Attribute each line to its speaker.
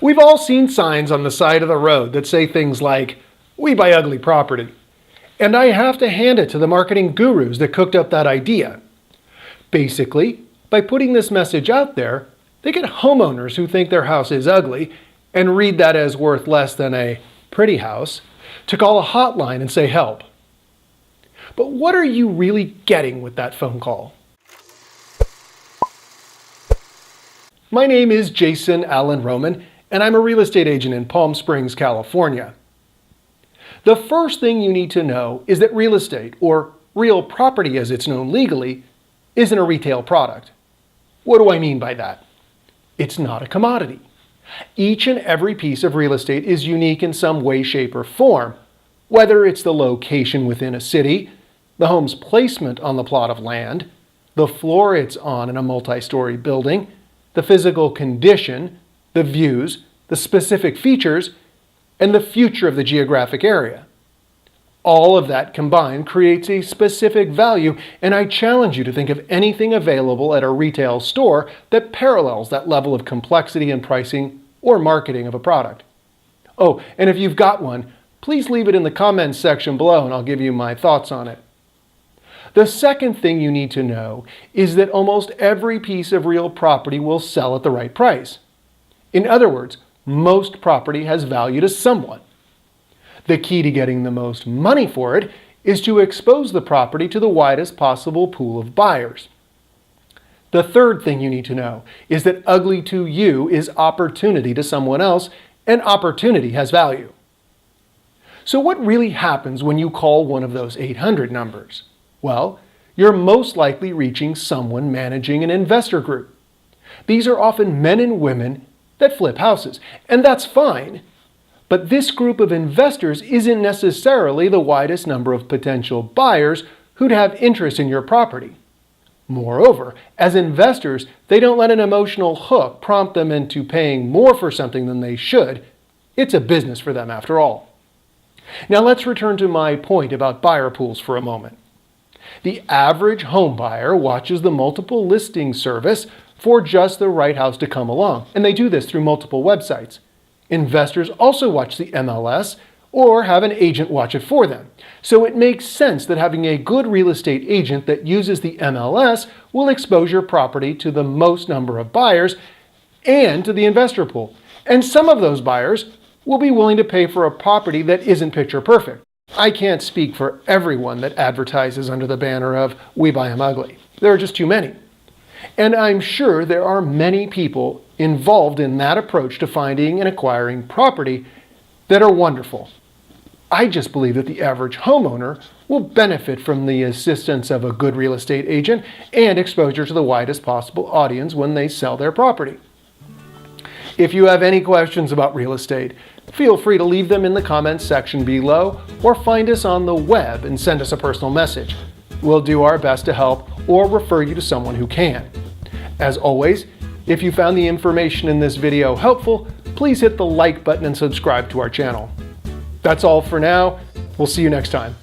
Speaker 1: We've all seen signs on the side of the road that say things like, "We buy ugly property." And I have to hand it to the marketing gurus that cooked up that idea. Basically, by putting this message out there, they get homeowners who think their house is ugly and read that as worth less than a pretty house to call a hotline and say help. But what are you really getting with that phone call? My name is allen-rouman, and I'm a real estate agent in Palm Springs, California. The first thing you need to know is that real estate, or real property as it's known legally, isn't a retail product. What do I mean by that? It's not a commodity. Each and every piece of real estate is unique in some way, shape, or form, whether it's the location within a city, the home's placement on the plot of land, the floor it's on in a multi-story building, the physical condition, the views, the specific features, and the future of the geographic area. All of that combined creates a specific value, and I challenge you to think of anything available at a retail store that parallels that level of complexity in pricing or marketing of a product. Oh, and if you've got one, please leave it in the comments section below and I'll give you my thoughts on it. The second thing you need to know is that almost every piece of real property will sell at the right price. In other words, most property has value to someone. The key to getting the most money for it is to expose the property to the widest possible pool of buyers. The third thing you need to know is that ugly to you is opportunity to someone else, and opportunity has value. So what really happens when you call one of those 800 numbers? Well, you're most likely reaching someone managing an investor group. These are often men and women that flip houses, and that's fine. But this group of investors isn't necessarily the widest number of potential buyers who'd have interest in your property. Moreover, as investors, they don't let an emotional hook prompt them into paying more for something than they should. It's a business for them after all. Now let's return to my point about buyer pools for a moment. The average home buyer watches the multiple listing service for just the right house to come along, and they do this through multiple websites. Investors also watch the MLS or have an agent watch it for them. So it makes sense that having a good real estate agent that uses the MLS will expose your property to the most number of buyers and to the investor pool. And some of those buyers will be willing to pay for a property that isn't picture perfect. I can't speak for everyone that advertises under the banner of "We buy 'em ugly." There are just too many. And I'm sure there are many people involved in that approach to finding and acquiring property that are wonderful. I just believe that the average homeowner will benefit from the assistance of a good real estate agent and exposure to the widest possible audience when they sell their property. If you have any questions about real estate, feel free to leave them in the comments section below or find us on the web and send us a personal message. We'll do our best to help or refer you to someone who can. As always, if you found the information in this video helpful, please hit the like button and subscribe to our channel. That's all for now. We'll see you next time.